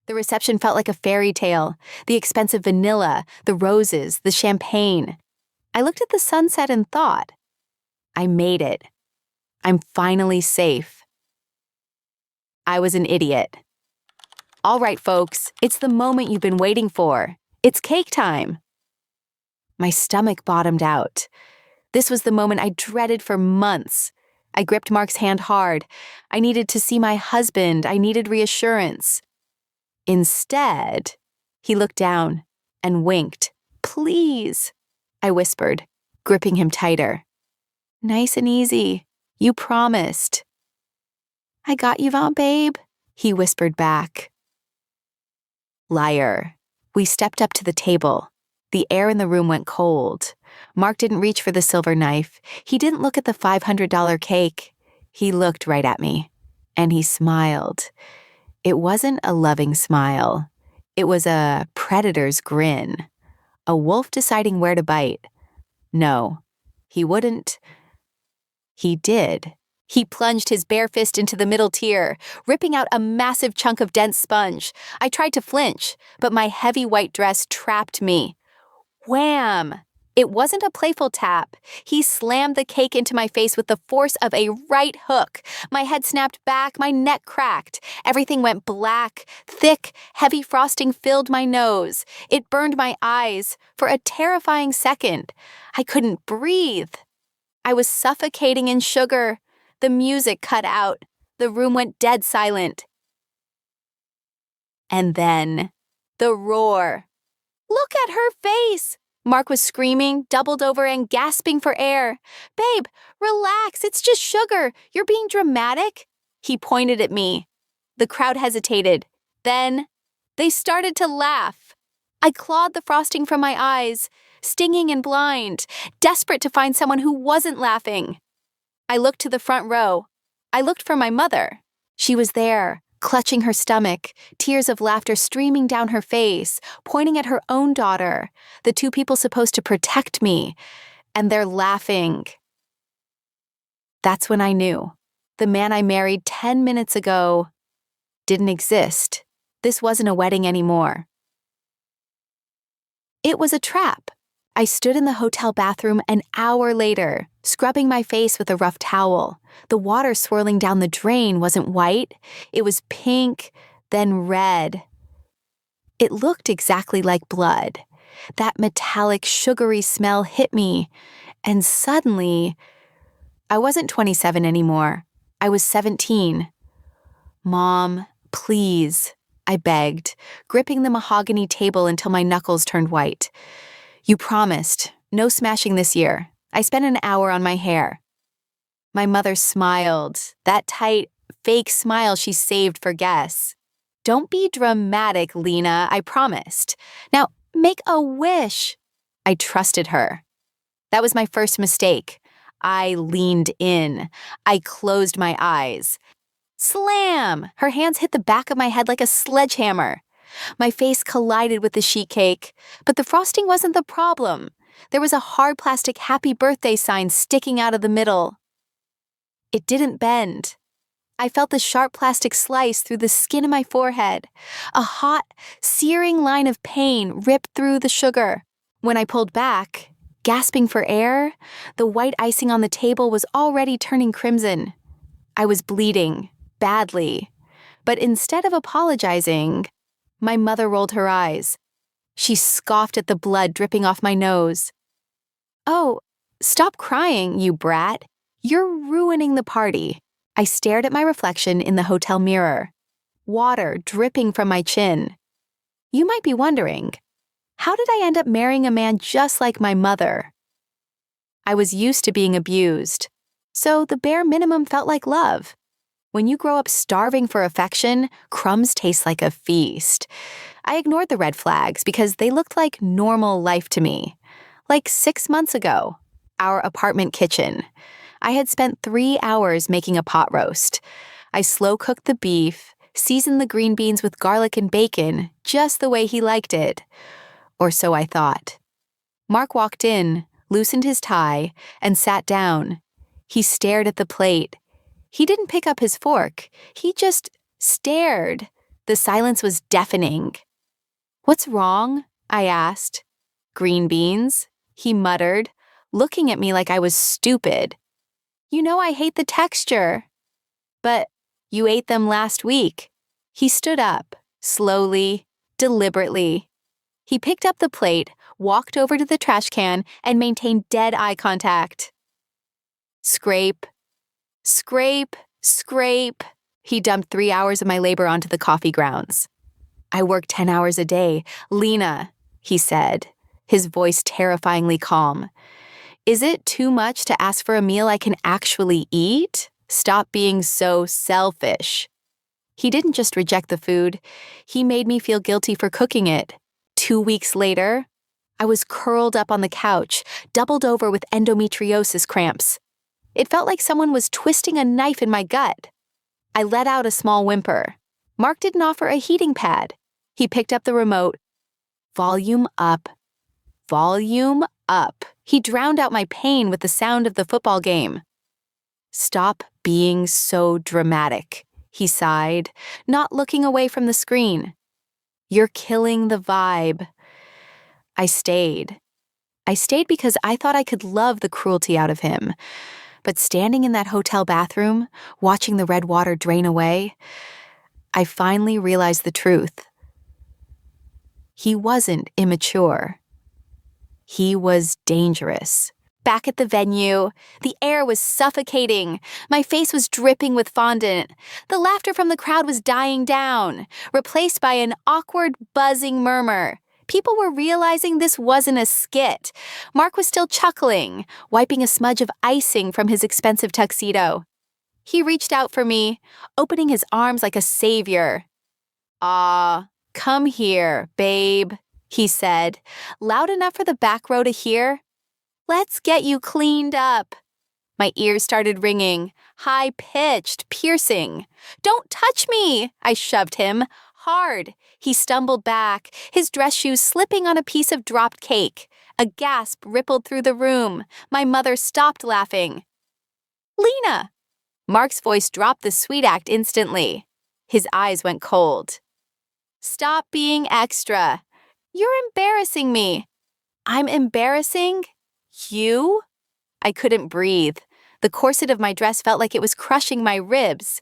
The reception felt like a fairy tale. The expensive vanilla, the roses, the champagne. I looked at the sunset and thought, I made it. I'm finally safe. I was an idiot. All right, folks, it's the moment you've been waiting for. It's cake time. My stomach bottomed out. This was the moment I dreaded for months. I gripped Mark's hand hard. I needed to see my husband. I needed reassurance. Instead, he looked down and winked. Please, I whispered, gripping him tighter. Nice and easy. You promised. I got you, babe, he whispered back. Liar. We stepped up to the table. The air in the room went cold. Mark didn't reach for the silver knife. He didn't look at the $500 cake. He looked right at me, and he smiled. It wasn't a loving smile. It was a predator's grin. A wolf deciding where to bite. No, he wouldn't. He did. He plunged his bare fist into the middle tier, ripping out a massive chunk of dense sponge. I tried to flinch, but my heavy white dress trapped me. Wham! It wasn't a playful tap. He slammed the cake into my face with the force of a right hook. My head snapped back, my neck cracked. Everything went black. Thick, heavy frosting filled my nose. It burned my eyes for a terrifying second. I couldn't breathe. I was suffocating in sugar. The music cut out. The room went dead silent. And then, the roar. Look at her face! Mark was screaming, doubled over and gasping for air. Babe, relax, it's just sugar. You're being dramatic. He pointed at me. The crowd hesitated. Then, they started to laugh. I clawed the frosting from my eyes, stinging and blind, desperate to find someone who wasn't laughing. I looked to the front row. I looked for my mother. She was there, clutching her stomach, tears of laughter streaming down her face, pointing at her own daughter, the two people supposed to protect me, and they're laughing. That's when I knew. The man I married 10 minutes ago didn't exist. This wasn't a wedding anymore. It was a trap. I stood in the hotel bathroom an hour later, scrubbing my face with a rough towel. The water swirling down the drain wasn't white. It was pink, then red. It looked exactly like blood. That metallic, sugary smell hit me, and suddenly, I wasn't 27 anymore. I was 17. Mom, please, I begged, gripping the mahogany table until my knuckles turned white. You promised. No smashing this year. I spent an hour on my hair. My mother smiled, that tight, fake smile she saved for guests. Don't be dramatic, Lena, I promised. Now, make a wish. I trusted her. That was my first mistake. I leaned in. I closed my eyes. Slam! Her hands hit the back of my head like a sledgehammer. My face collided with the sheet cake, but the frosting wasn't the problem. There was a hard plastic happy birthday sign sticking out of the middle. It didn't bend. I felt the sharp plastic slice through the skin of my forehead. A hot, searing line of pain ripped through the sugar. When I pulled back, gasping for air, the white icing on the table was already turning crimson. I was bleeding, badly. But instead of apologizing, my mother rolled her eyes. She scoffed at the blood dripping off my nose. Oh, stop crying, you brat. You're ruining the party. I stared at my reflection in the hotel mirror. Water dripping from my chin. You might be wondering, how did I end up marrying a man just like my mother? I was used to being abused, so the bare minimum felt like love. When you grow up starving for affection, crumbs taste like a feast. I ignored the red flags because they looked like normal life to me. Like 6 months ago, our apartment kitchen. I had spent 3 hours making a pot roast. I slow-cooked the beef, seasoned the green beans with garlic and bacon, just the way he liked it. Or so I thought. Mark walked in, loosened his tie, and sat down. He stared at the plate. He didn't pick up his fork. He just stared. The silence was deafening. "What's wrong?" I asked. "Green beans," he muttered, looking at me like I was stupid. "You know I hate the texture." "But you ate them last week." He stood up, slowly, deliberately. He picked up the plate, walked over to the trash can, and maintained dead eye contact. Scrape, scrape, scrape. He dumped 3 hours of my labor onto the coffee grounds. "I work 10 hours a day. Lena," he said, his voice terrifyingly calm. "Is it too much to ask for a meal I can actually eat? Stop being so selfish." He didn't just reject the food. He made me feel guilty for cooking it. 2 weeks later, I was curled up on the couch, doubled over with endometriosis cramps. It felt like someone was twisting a knife in my gut. I let out a small whimper. Mark didn't offer a heating pad. He picked up the remote. Volume up. Volume up. He drowned out my pain with the sound of the football game. "Stop being so dramatic," he sighed, not looking away from the screen. "You're killing the vibe." I stayed. I stayed because I thought I could love the cruelty out of him. But standing in that hotel bathroom, watching the red water drain away, I finally realized the truth. He wasn't immature. He was dangerous. Back at the venue, the air was suffocating. My face was dripping with fondant. The laughter from the crowd was dying down, replaced by an awkward, buzzing murmur. People were realizing this wasn't a skit. Mark was still chuckling, wiping a smudge of icing from his expensive tuxedo. He reached out for me, opening his arms like a savior. "Ah, come here, babe," he said, loud enough for the back row to hear. "Let's get you cleaned up." My ears started ringing, high-pitched, piercing. "Don't touch me!" I shoved him, hard. He stumbled back, his dress shoes slipping on a piece of dropped cake. A gasp rippled through the room. My mother stopped laughing. "Lena!" Mark's voice dropped the sweet act instantly. His eyes went cold. "Stop being extra. You're embarrassing me." "I'm embarrassing you?" I couldn't breathe. The corset of my dress felt like it was crushing my ribs.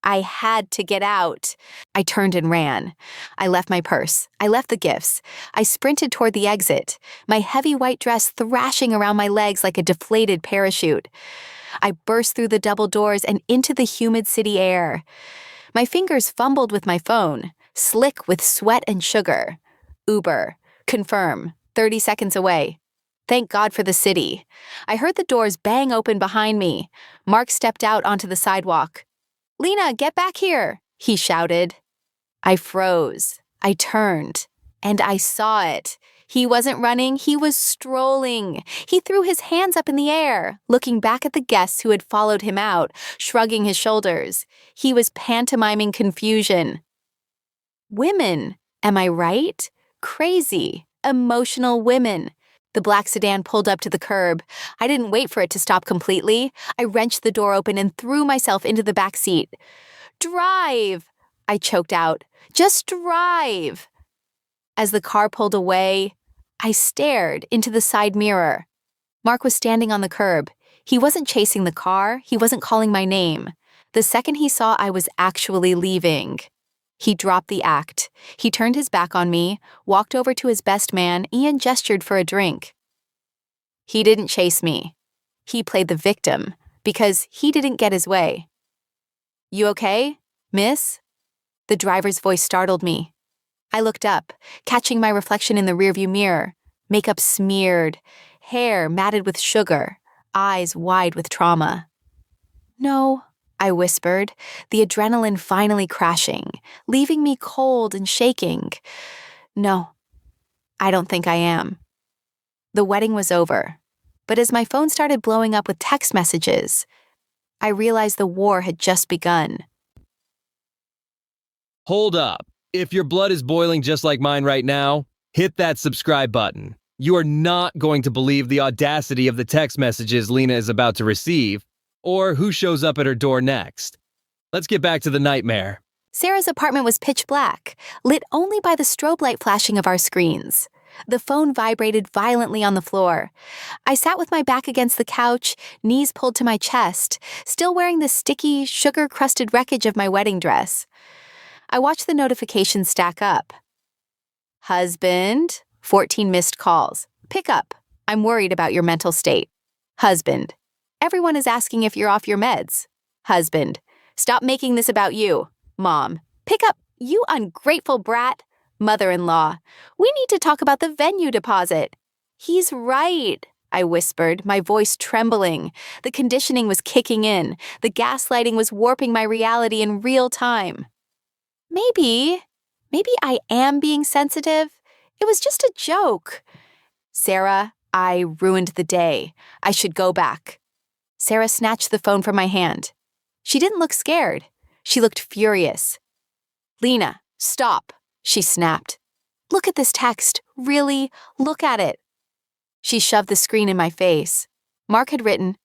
I had to get out. I turned and ran. I left my purse. I left the gifts. I sprinted toward the exit, my heavy white dress thrashing around my legs like a deflated parachute. I burst through the double doors and into the humid city air. My fingers fumbled with my phone, slick with sweat and sugar. Uber. Confirm. 30 seconds away. Thank God for the city. I heard the doors bang open behind me. Mark stepped out onto the sidewalk. "Lena, get back here," he shouted. I froze. I turned, and I saw it. He wasn't running, he was strolling. He threw his hands up in the air, looking back at the guests who had followed him out, shrugging his shoulders. He was pantomiming confusion. Women, am I right? Crazy, emotional women. The black sedan pulled up to the curb. I didn't wait for it to stop completely. I wrenched the door open and threw myself into the back seat. "Drive!" I choked out. "Just drive!" As the car pulled away, I stared into the side mirror. Mark was standing on the curb. He wasn't chasing the car. He wasn't calling my name. The second he saw I was actually leaving, he dropped the act. He turned his back on me, walked over to his best man, and gestured for a drink. He didn't chase me. He played the victim because he didn't get his way. "You okay, miss?" The driver's voice startled me. I looked up, catching my reflection in the rearview mirror. Makeup smeared, hair matted with sugar, eyes wide with trauma. "No," I whispered, the adrenaline finally crashing, leaving me cold and shaking. "No, I don't think I am." The wedding was over, but as my phone started blowing up with text messages, I realized the war had just begun. Hold up. If your blood is boiling just like mine right now, hit that subscribe button. You are not going to believe the audacity of the text messages Lena is about to receive, or who shows up at her door next. Let's get back to the nightmare. Sarah's apartment was pitch black, lit only by the strobe light flashing of our screens. The phone vibrated violently on the floor. I sat with my back against the couch, knees pulled to my chest, still wearing the sticky, sugar-crusted wreckage of my wedding dress. I watched the notifications stack up. Husband, 14 missed calls. Pick up. I'm worried about your mental state. Husband, everyone is asking if you're off your meds. Husband, stop making this about you. Mom, pick up, you ungrateful brat. Mother-in-law, we need to talk about the venue deposit. He's right, I whispered, my voice trembling. The conditioning was kicking in. The gaslighting was warping my reality in real time. Maybe I am being sensitive. It was just a joke. Sarah, I ruined the day. I should go back. Sarah snatched the phone from my hand. She didn't look scared. She looked furious. Lena, stop, she snapped. Look at this text. Really? Look at it. She shoved the screen in my face. Mark had written,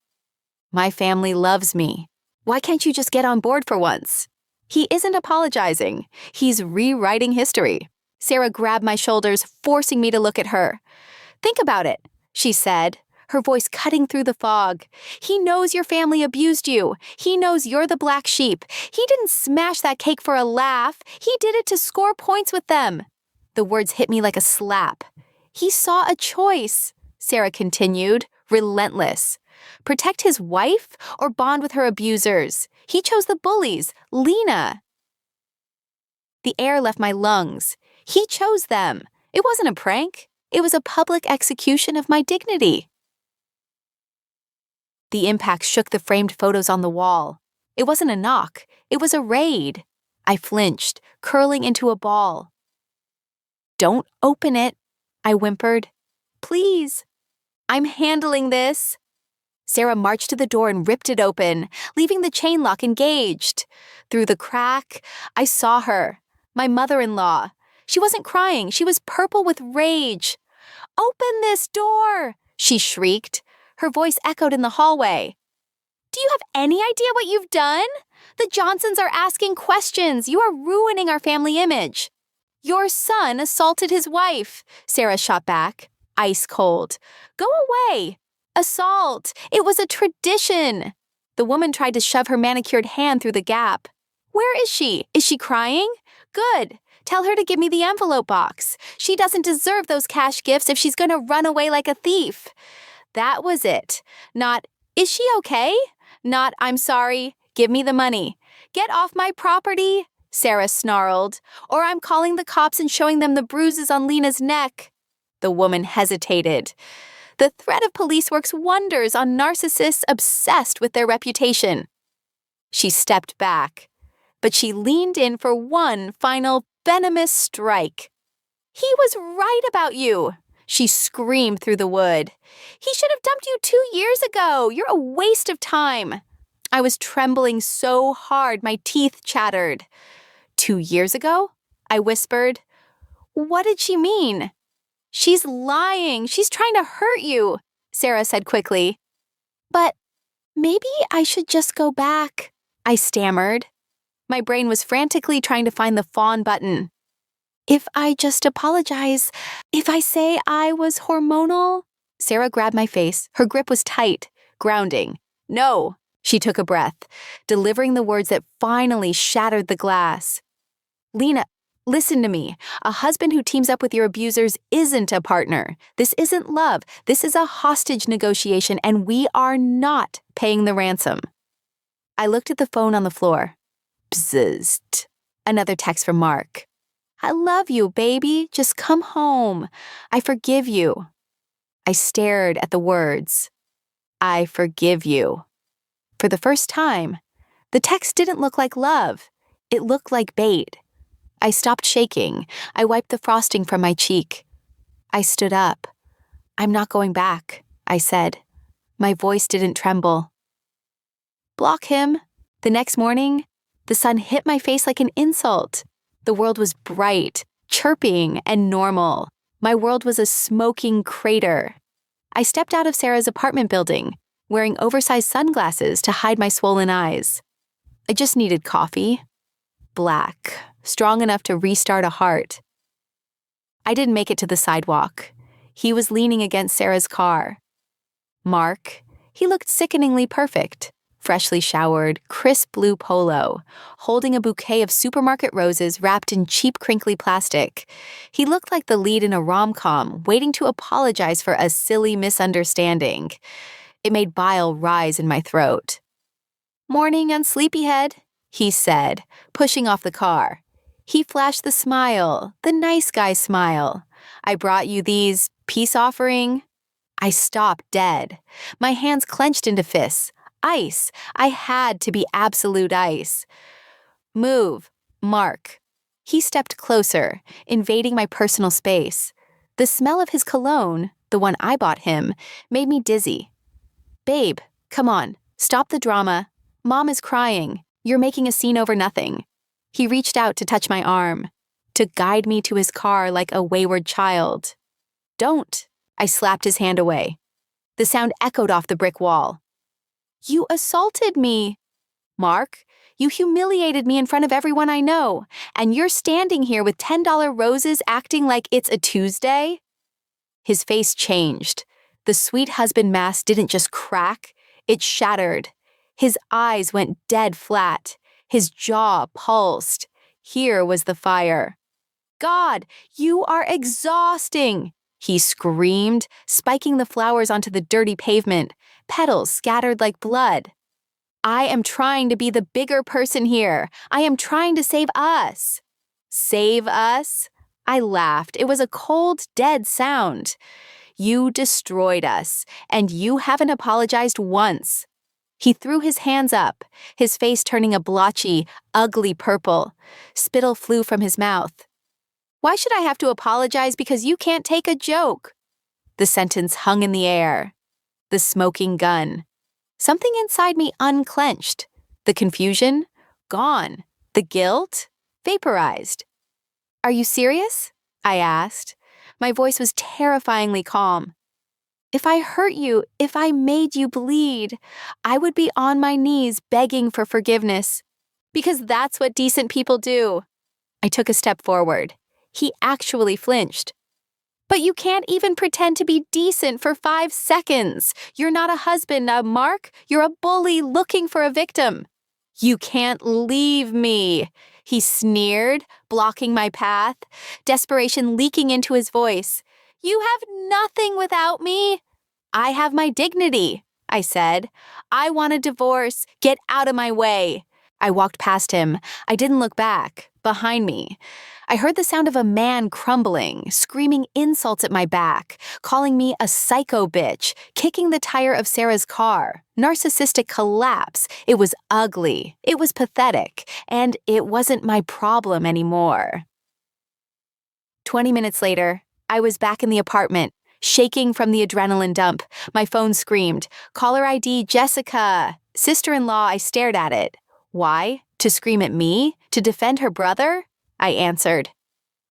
"My family loves me. Why can't you just get on board for once?" He isn't apologizing. He's rewriting history. Sarah grabbed my shoulders, forcing me to look at her. Think about it, she said, her voice cutting through the fog. He knows your family abused you. He knows you're the black sheep. He didn't smash that cake for a laugh. He did it to score points with them. The words hit me like a slap. He saw a choice, Sarah continued, relentless. Protect his wife or bond with her abusers? He chose the bullies, Lena. The air left my lungs. He chose them. It wasn't a prank. It was a public execution of my dignity. The impact shook the framed photos on the wall. It wasn't a knock. It was a raid. I flinched, curling into a ball. Don't open it, I whimpered. Please. I'm handling this. Sarah marched to the door and ripped it open, leaving the chain lock engaged. Through the crack, I saw her, my mother-in-law. She wasn't crying. She was purple with rage. Open this door, she shrieked. Her voice echoed in the hallway. Do you have any idea what you've done? The Johnsons are asking questions. You are ruining our family image. Your son assaulted his wife, Sarah shot back, ice cold. Go away. Assault. It was a tradition. The woman tried to shove her manicured hand through the gap. Where is she? Is she crying? Good. Tell her to give me the envelope box. She doesn't deserve those cash gifts if she's going to run away like a thief. That was it. Not, is she okay? Not, I'm sorry. Give me the money. Get off my property, Sarah snarled, or I'm calling the cops and showing them the bruises on Lena's neck. The woman hesitated. The threat of police works wonders on narcissists obsessed with their reputation. She stepped back, but she leaned in for one final venomous strike. He was right about you, she screamed through the wood. He should have dumped you 2 years ago. You're a waste of time. I was trembling so hard my teeth chattered. 2 years ago? I whispered. What did she mean? She's lying. She's trying to hurt you, Sarah said quickly. But maybe I should just go back, I stammered. My brain was frantically trying to find the fawn button. If I just apologize, if I say I was hormonal? Sarah grabbed my face. Her grip was tight, grounding. No, she took a breath, delivering the words that finally shattered the glass. Lena, listen to me. A husband who teams up with your abusers isn't a partner. This isn't love. This is a hostage negotiation, and we are not paying the ransom. I looked at the phone on the floor. Bzzzt. Another text from Mark. I love you, baby. Just come home. I forgive you. I stared at the words. I forgive you. For the first time, the text didn't look like love. It looked like bait. I stopped shaking. I wiped the frosting from my cheek. I stood up. I'm not going back, I said. My voice didn't tremble. Block him. The next morning, the sun hit my face like an insult. The world was bright, chirping, and normal. My world was a smoking crater. I stepped out of Sarah's apartment building, wearing oversized sunglasses to hide my swollen eyes. I just needed coffee. black, strong enough to restart a heart. I didn't make it to the sidewalk. He was leaning against Sarah's car. Mark, he looked sickeningly perfect. Freshly showered, crisp blue polo, holding a bouquet of supermarket roses wrapped in cheap crinkly plastic. He looked like the lead in a rom-com, waiting to apologize for a silly misunderstanding. It made bile rise in my throat. "Morning on Sleepyhead," he said, pushing off the car. He flashed the smile, the nice guy smile. "I brought you these peace offering." I stopped dead. My hands clenched into fists. Ice. I had to be absolute ice. "Move, Mark." He stepped closer, invading my personal space. The smell of his cologne, the one I bought him, made me dizzy. "Babe, come on. Stop the drama. Mom is crying. You're making a scene over nothing." He reached out to touch my arm, to guide me to his car like a wayward child. "Don't." I slapped his hand away. The sound echoed off the brick wall. "You assaulted me." "Mark, you humiliated me in front of everyone I know, and you're standing here with $10 roses acting like it's a Tuesday?" His face changed. The sweet husband mask didn't just crack, it shattered. His eyes went dead flat. His jaw pulsed. Here was the fire. "God, you are exhausting," he screamed, spiking the flowers onto the dirty pavement, petals scattered like blood. "I am trying to be the bigger person here. I am trying to save us." "Save us?" I laughed. It was a cold, dead sound. "You destroyed us, and you haven't apologized once." He threw his hands up, his face turning a blotchy, ugly purple. Spittle flew from his mouth. "Why should I have to apologize because you can't take a joke?" The sentence hung in the air. The smoking gun. Something inside me unclenched. The confusion? Gone. The guilt? Vaporized. "Are you serious?" I asked. My voice was terrifyingly calm. "If I hurt you, if I made you bleed, I would be on my knees begging for forgiveness. Because that's what decent people do." I took a step forward. He actually flinched. "But you can't even pretend to be decent for 5 seconds. You're not a husband, Mark. You're a bully looking for a victim." "You can't leave me," he sneered, blocking my path, desperation leaking into his voice. "You have nothing without me." "I have my dignity," I said. "I want a divorce. Get out of my way." I walked past him. I didn't look back. Behind me, I heard the sound of a man crumbling, screaming insults at my back, calling me a psycho bitch, kicking the tire of Sarah's car. Narcissistic collapse. It was ugly. It was pathetic. And it wasn't my problem anymore. 20 minutes later, I was back in the apartment, shaking from the adrenaline dump. My phone screamed, "Caller ID Jessica." Sister-in-law, I stared at it. Why? To scream at me? To defend her brother? I answered.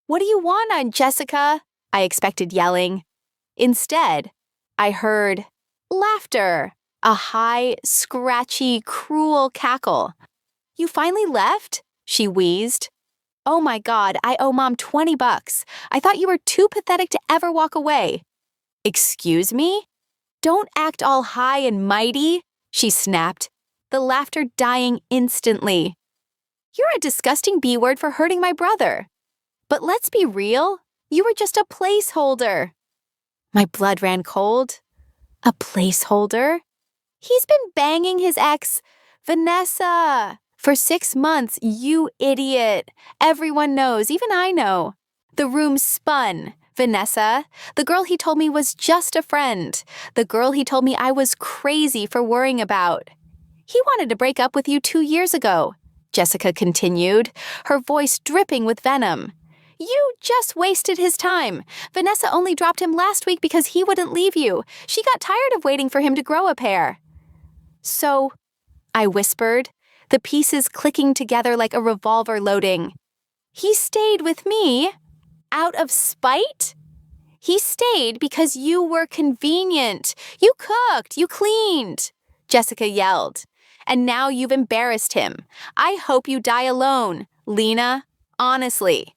"What do you want, Aunt Jessica?" I expected yelling. Instead, I heard laughter, a high, scratchy, cruel cackle. "You finally left?" she wheezed. "Oh my God, I owe Mom $20. I thought you were too pathetic to ever walk away." "Excuse me? Don't act all high and mighty," she snapped, the laughter dying instantly. "You're a disgusting B-word for hurting my brother. But let's be real, you were just a placeholder." My blood ran cold. A placeholder? He's been banging his ex, Vanessa, for 6 months, you idiot. Everyone knows, even I know. The room spun. Vanessa, the girl he told me was just a friend. The girl he told me I was crazy for worrying about. "He wanted to break up with you 2 years ago," Jessica continued, her voice dripping with venom. "You just wasted his time. Vanessa only dropped him last week because he wouldn't leave you. She got tired of waiting for him to grow a pair." "So," I whispered, the pieces clicking together like a revolver loading. "He stayed with me out of spite?" "He stayed because you were convenient. You cooked, you cleaned," Jessica yelled. "And now you've embarrassed him. I hope you die alone. Lena, honestly.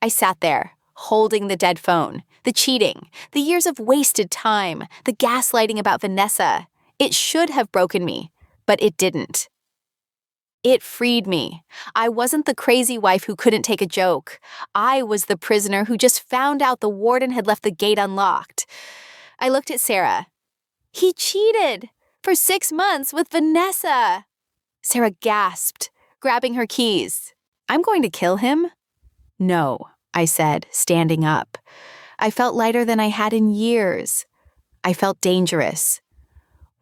I sat there, holding the dead phone, the cheating, the years of wasted time, the gaslighting about Vanessa. It should have broken me, but it didn't. It freed me. I wasn't the crazy wife who couldn't take a joke. I was the prisoner who just found out the warden had left the gate unlocked. I looked at Sarah. He cheated for 6 months with Vanessa. Sarah gasped, grabbing her keys. I'm going to kill him? No, I said, standing up. I felt lighter than I had in years. I felt dangerous.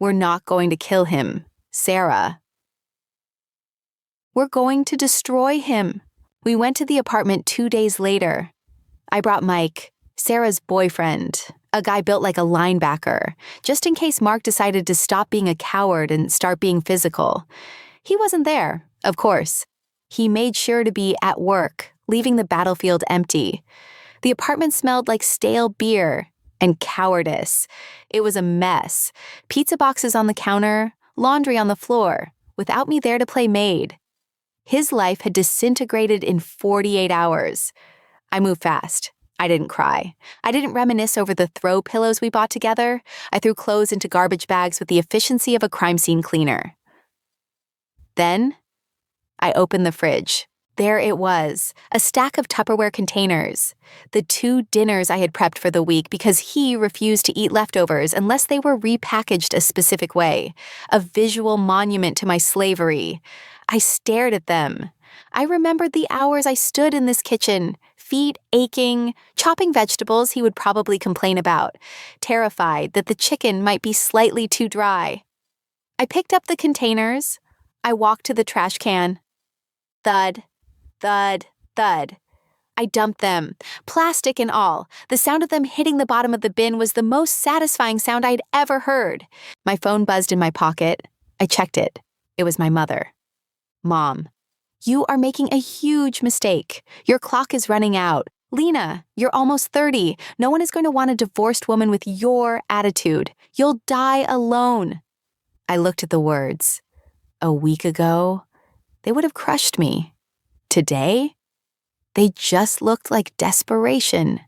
We're not going to kill him, Sarah. We're going to destroy him. We went to the apartment 2 days later. I brought Mike, Sarah's boyfriend, a guy built like a linebacker, just in case Mark decided to stop being a coward and start being physical. He wasn't there, of course. He made sure to be at work, leaving the battlefield empty. The apartment smelled like stale beer and cowardice. It was a mess. Pizza boxes on the counter, laundry on the floor, without me there to play maid. His life had disintegrated in 48 hours. I moved fast. I didn't cry. I didn't reminisce over the throw pillows we bought together. I threw clothes into garbage bags with the efficiency of a crime scene cleaner. Then, I opened the fridge. There it was, a stack of Tupperware containers. The 2 dinners I had prepped for the week because he refused to eat leftovers unless they were repackaged a specific way. A visual monument to my slavery. I stared at them. I remembered the hours I stood in this kitchen, feet aching, chopping vegetables he would probably complain about, terrified that the chicken might be slightly too dry. I picked up the containers. I walked to the trash can. Thud, thud, thud. I dumped them, plastic and all. The sound of them hitting the bottom of the bin was the most satisfying sound I'd ever heard. My phone buzzed in my pocket. I checked it. It was my mother. Mom, you are making a huge mistake. Your clock is running out. Lena, you're almost 30. No one is going to want a divorced woman with your attitude. You'll die alone. I looked at the words. A week ago, they would have crushed me. Today, they just looked like desperation.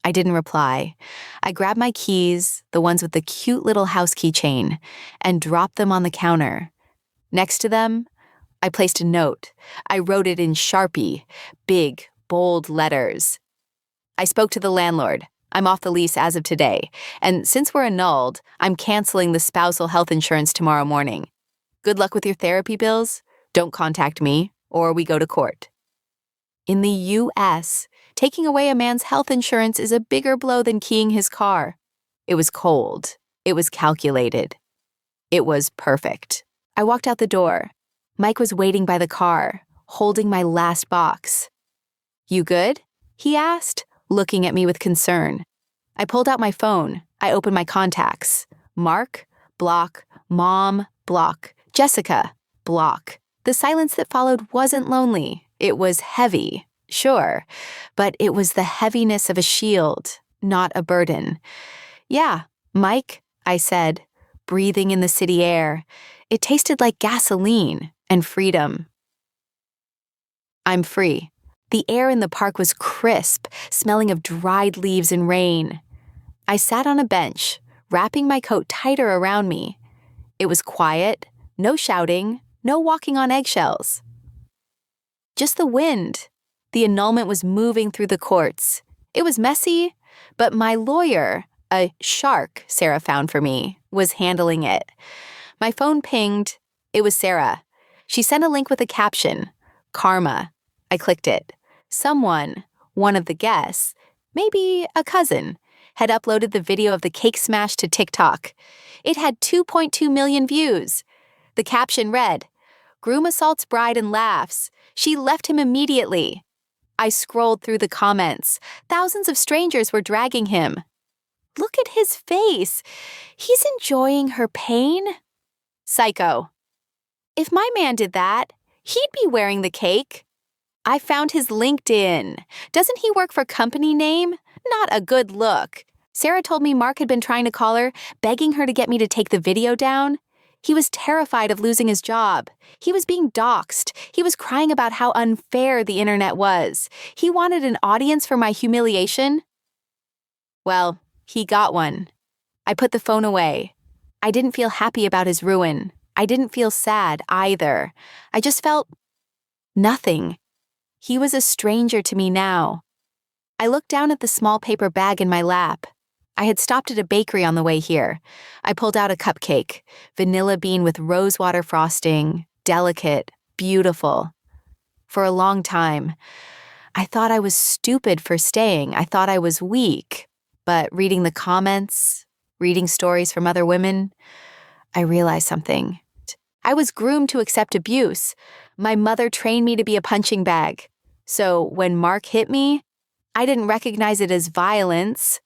I didn't reply. I grabbed my keys, the ones with the cute little house keychain, and dropped them on the counter. Next to them, I placed a note. I wrote it in Sharpie, big, bold letters. I spoke to the landlord. I'm off the lease as of today, and since we're annulled, I'm canceling the spousal health insurance tomorrow morning. Good luck with your therapy bills. Don't contact me, or we go to court. In the U.S., taking away a man's health insurance is a bigger blow than keying his car. It was cold. It was calculated. It was perfect. I walked out the door. Mike was waiting by the car, holding my last box. You good? He asked, looking at me with concern. I pulled out my phone. I opened my contacts. Mark, block. Mom, block. Jessica, block. The silence that followed wasn't lonely. It was heavy, sure, but it was the heaviness of a shield, not a burden. Yeah, Mike, I said, breathing in the city air. It tasted like gasoline and freedom. I'm free. The air in the park was crisp, smelling of dried leaves and rain. I sat on a bench, wrapping my coat tighter around me. It was quiet, no shouting, no walking on eggshells. Just the wind. The annulment was moving through the courts. It was messy, but my lawyer, a shark Sarah found for me, was handling it. My phone pinged. It was Sarah. She sent a link with a caption, Karma. I clicked it. Someone, one of the guests, maybe a cousin, had uploaded the video of the cake smash to TikTok. It had 2.2 million views. The caption read, Groom assaults bride and laughs. She left him immediately. I scrolled through the comments. Thousands of strangers were dragging him. Look at his face. He's enjoying her pain. Psycho. If my man did that, he'd be wearing the cake. I found his LinkedIn. Doesn't he work for company name? Not a good look. Sarah told me Mark had been trying to call her, begging her to get me to take the video down. He was terrified of losing his job. He was being doxxed. He was crying about how unfair the internet was. He wanted an audience for my humiliation. Well, he got one. I put the phone away. I didn't feel happy about his ruin. I didn't feel sad either. I just felt nothing. He was a stranger to me now. I looked down at the small paper bag in my lap. I had stopped at a bakery on the way here. I pulled out a cupcake, vanilla bean with rosewater frosting, delicate, beautiful. For a long time, I thought I was stupid for staying. I thought I was weak. But reading the comments, reading stories from other women, I realized something. I was groomed to accept abuse. My mother trained me to be a punching bag. So when Mark hit me, I didn't recognize it as violence.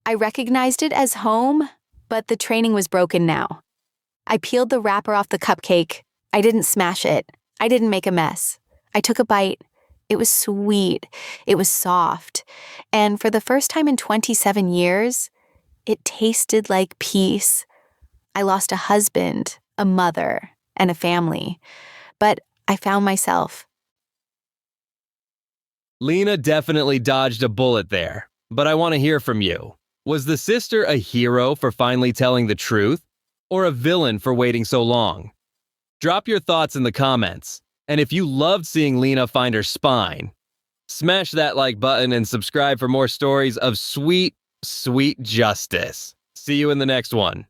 I recognized it as home, but the training was broken now. I peeled the wrapper off the cupcake. I didn't smash it. I didn't make a mess. I took a bite. It was sweet. It was soft. And for the first time in 27 years, it tasted like peace. I lost a husband, a mother, and a family. But I found myself. Lena definitely dodged a bullet there, but I want to hear from you. Was the sister a hero for finally telling the truth, or a villain for waiting so long? Drop your thoughts in the comments, and if you loved seeing Lena find her spine, smash that like button and subscribe for more stories of sweet, sweet justice. See you in the next one.